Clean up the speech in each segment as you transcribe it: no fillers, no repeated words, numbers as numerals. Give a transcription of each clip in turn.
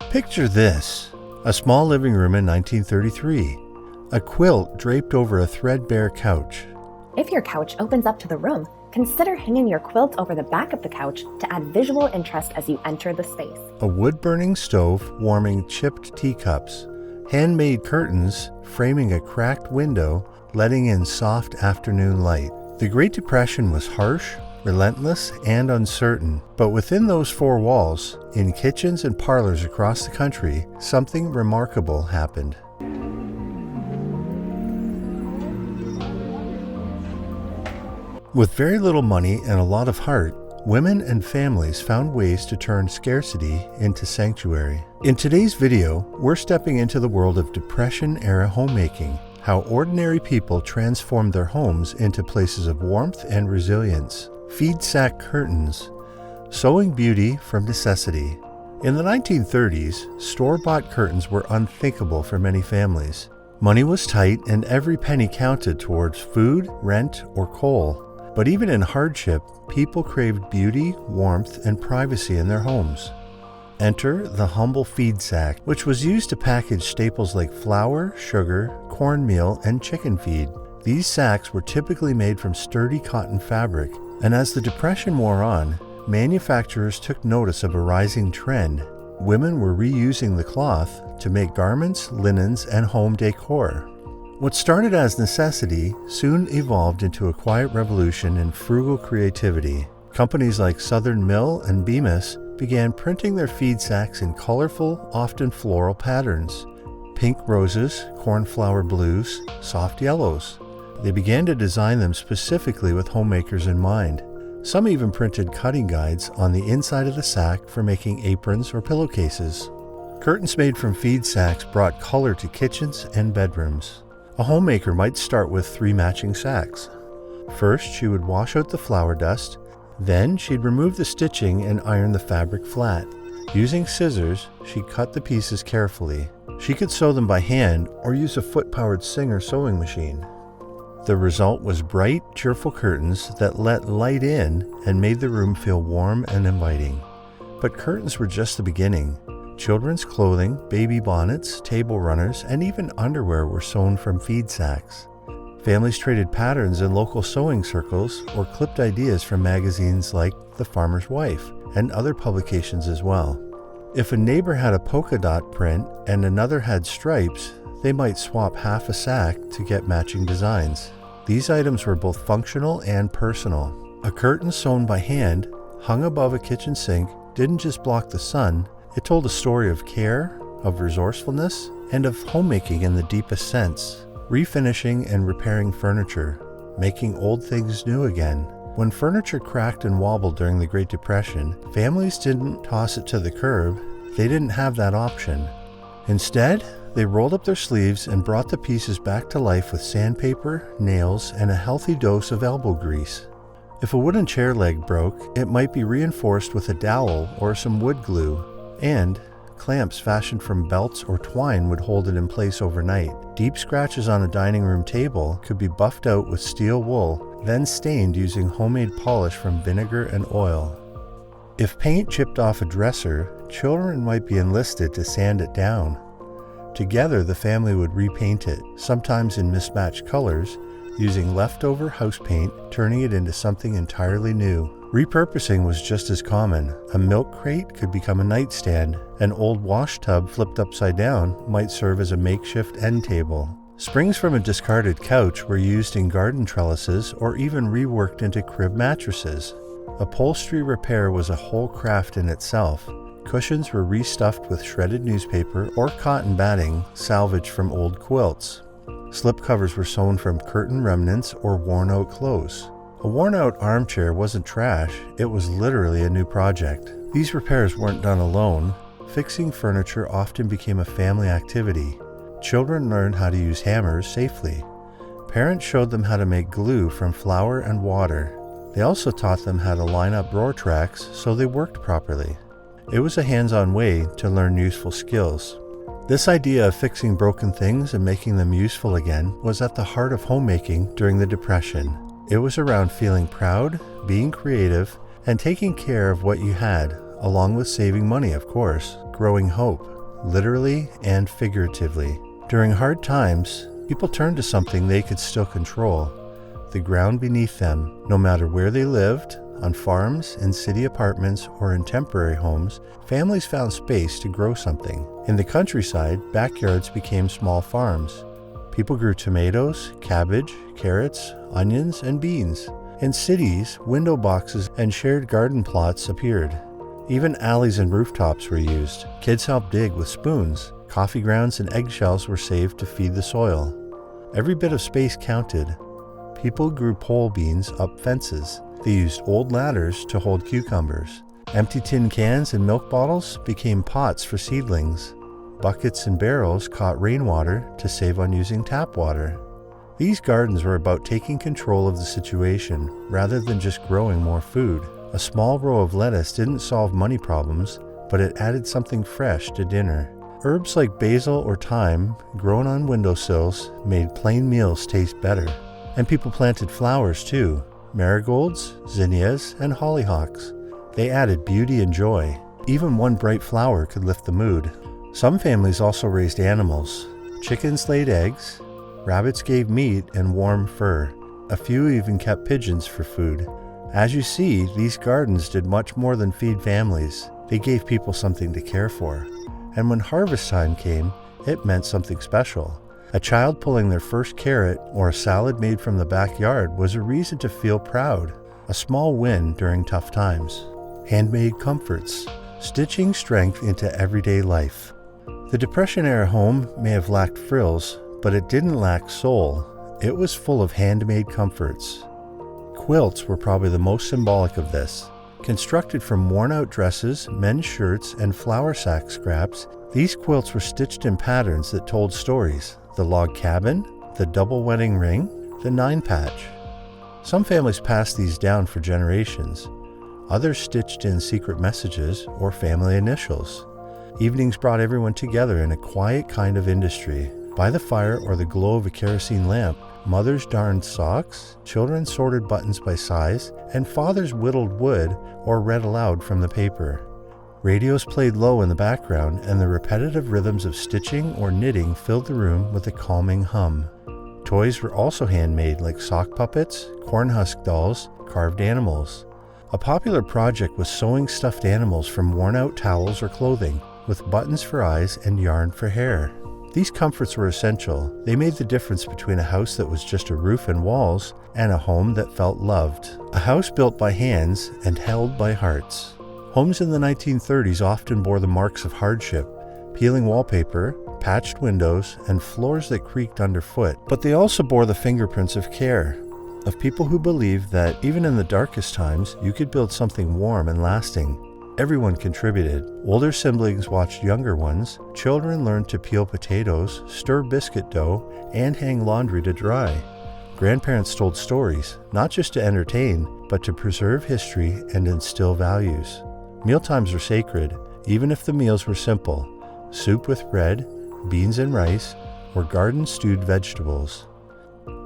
Picture this, a small living room in 1933, a quilt draped over a threadbare couch. If your couch opens up to the room, consider hanging your quilt over the back of the couch to add visual interest as you enter the space. A wood-burning stove warming chipped teacups, handmade curtains framing a cracked window, letting in soft afternoon light. The Great Depression was harsh, relentless, and uncertain, but within those four walls, in kitchens and parlors across the country, something remarkable happened. With very little money and a lot of heart, women and families found ways to turn scarcity into sanctuary. In today's video, we're stepping into the world of Depression-era homemaking, how ordinary people transformed their homes into places of warmth and resilience. Feed sack curtains, sewing beauty from necessity. In the 1930s, store-bought curtains were unthinkable for many families. Money was tight and every penny counted towards food, rent, or coal. But even in hardship, people craved beauty, warmth, and privacy in their homes. Enter the humble feed sack, which was used to package staples like flour, sugar, cornmeal, and chicken feed. These sacks were typically made from sturdy cotton fabric, and as the Depression wore on, manufacturers took notice of a rising trend. Women were reusing the cloth to make garments, linens, and home decor. What started as necessity soon evolved into a quiet revolution in frugal creativity. Companies like Southern Mill and Bemis began printing their feed sacks in colorful, often floral patterns. Pink roses, cornflower blues, soft yellows. They began to design them specifically with homemakers in mind. Some even printed cutting guides on the inside of the sack for making aprons or pillowcases. Curtains made from feed sacks brought color to kitchens and bedrooms. A homemaker might start with 3 matching sacks. First, she would wash out the flour dust. Then, she'd remove the stitching and iron the fabric flat. Using scissors, she'd cut the pieces carefully. She could sew them by hand or use a foot-powered Singer sewing machine. The result was bright, cheerful curtains that let light in and made the room feel warm and inviting. But curtains were just the beginning. Children's clothing, baby bonnets, table runners, and even underwear were sewn from feed sacks. Families traded patterns in local sewing circles or clipped ideas from magazines like The Farmer's Wife and other publications as well. If a neighbor had a polka dot print and another had stripes, they might swap half a sack to get matching designs. These items were both functional and personal. A curtain sewn by hand, hung above a kitchen sink, didn't just block the sun. It told a story of care, of resourcefulness, and of homemaking in the deepest sense. Refinishing and repairing furniture, making old things new again. When furniture cracked and wobbled during the Great Depression, families didn't toss it to the curb. They didn't have that option. Instead, they rolled up their sleeves and brought the pieces back to life with sandpaper, nails, and a healthy dose of elbow grease. If a wooden chair leg broke, it might be reinforced with a dowel or some wood glue. And clamps fashioned from belts or twine would hold it in place overnight. Deep scratches on a dining room table could be buffed out with steel wool, then stained using homemade polish from vinegar and oil. If paint chipped off a dresser, children might be enlisted to sand it down. Together, the family would repaint it, sometimes in mismatched colors, using leftover house paint, turning it into something entirely new. Repurposing was just as common. A milk crate could become a nightstand. An old wash tub flipped upside down might serve as a makeshift end table. Springs from a discarded couch were used in garden trellises or even reworked into crib mattresses. Upholstery repair was a whole craft in itself. Cushions were restuffed with shredded newspaper or cotton batting salvaged from old quilts. Slipcovers were sewn from curtain remnants or worn-out clothes. A worn-out armchair wasn't trash, it was literally a new project. These repairs weren't done alone. Fixing furniture often became a family activity. Children learned how to use hammers safely. Parents showed them how to make glue from flour and water. They also taught them how to line up drawer tracks so they worked properly. It was a hands-on way to learn useful skills. This idea of fixing broken things and making them useful again was at the heart of homemaking during the Depression. It was around feeling proud, being creative, and taking care of what you had, along with saving money, of course, growing hope. literally and figuratively. During hard times, people turned to something they could still control, the ground beneath them. No matter where they lived, on farms, in city apartments, or in temporary homes, families found space to grow something. In the countryside, backyards became small farms. People grew tomatoes, cabbage, carrots, onions, and beans. In cities, window boxes and shared garden plots appeared. Even alleys and rooftops were used. Kids helped dig with spoons. Coffee grounds and eggshells were saved to feed the soil. Every bit of space counted. People grew pole beans up fences. They used old ladders to hold cucumbers. Empty tin cans and milk bottles became pots for seedlings. Buckets and barrels caught rainwater to save on using tap water. These gardens were about taking control of the situation rather than just growing more food. A small row of lettuce didn't solve money problems, but it added something fresh to dinner. Herbs like basil or thyme, grown on windowsills, made plain meals taste better. And people planted flowers too, marigolds, zinnias, and hollyhocks. They added beauty and joy. Even one bright flower could lift the mood. Some families also raised animals. Chickens laid eggs, rabbits gave meat and warm fur. A few even kept pigeons for food. As you see, these gardens did much more than feed families. They gave people something to care for. And when harvest time came, it meant something special. A child pulling their first carrot or a salad made from the backyard was a reason to feel proud, a small win during tough times. Handmade Comforts, stitching strength into everyday life. The Depression-era home may have lacked frills, but it didn't lack soul. It was full of handmade comforts. Quilts were probably the most symbolic of this. Constructed from worn-out dresses, men's shirts, and flour sack scraps, these quilts were stitched in patterns that told stories. The log cabin, the double wedding ring, the nine patch. Some families passed these down for generations. Others stitched in secret messages or family initials. Evenings brought everyone together in a quiet kind of industry. By the fire or the glow of a kerosene lamp, mothers darned socks, children sorted buttons by size, and fathers whittled wood or read aloud from the paper. Radios played low in the background, and the repetitive rhythms of stitching or knitting filled the room with a calming hum. Toys were also handmade, like sock puppets, corn husk dolls, carved animals. A popular project was sewing stuffed animals from worn-out towels or clothing, with buttons for eyes and yarn for hair. These comforts were essential. They made the difference between a house that was just a roof and walls and a home that felt loved. A house built by hands and held by hearts. Homes in the 1930s often bore the marks of hardship, peeling wallpaper, patched windows, and floors that creaked underfoot. But they also bore the fingerprints of care, of people who believed that even in the darkest times, you could build something warm and lasting. Everyone contributed. Older siblings watched younger ones. Children learned to peel potatoes, stir biscuit dough, and hang laundry to dry. Grandparents told stories, not just to entertain, but to preserve history and instill values. Mealtimes were sacred, even if the meals were simple. Soup with bread, beans and rice, or garden-stewed vegetables.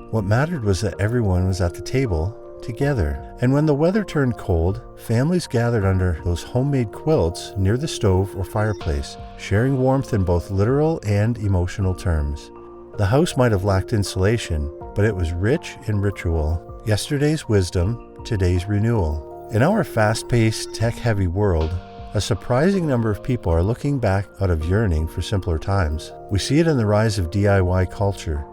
What mattered was that everyone was at the table together. And when the weather turned cold, families gathered under those homemade quilts near the stove or fireplace, sharing warmth in both literal and emotional terms. The house might have lacked insulation, but it was rich in ritual. Yesterday's wisdom, today's renewal. In our fast-paced, tech-heavy world, a surprising number of people are looking back out of yearning for simpler times. We see it in the rise of DIY culture.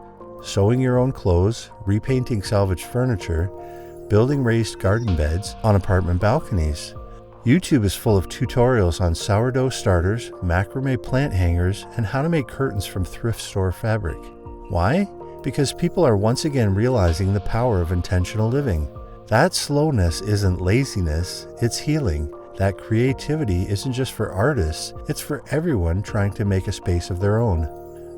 Sewing your own clothes, repainting salvaged furniture, building raised garden beds on apartment balconies. YouTube is full of tutorials on sourdough starters, macrame plant hangers, and how to make curtains from thrift store fabric. Why? Because people are once again realizing the power of intentional living. That slowness isn't laziness, it's healing. That creativity isn't just for artists, it's for everyone trying to make a space of their own.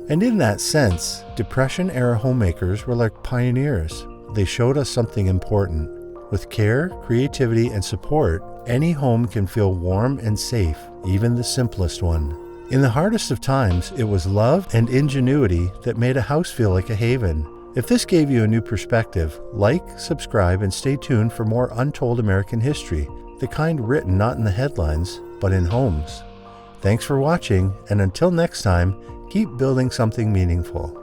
And in that sense, Depression-era homemakers were like pioneers. They showed us something important. With care, creativity, and support, any home can feel warm and safe, even the simplest one. In the hardest of times, it was love and ingenuity that made a house feel like a haven. If this gave you a new perspective, like, subscribe, and stay tuned for more untold American history, the kind written not in the headlines, but in homes. Thanks for watching, and until next time, keep building something meaningful.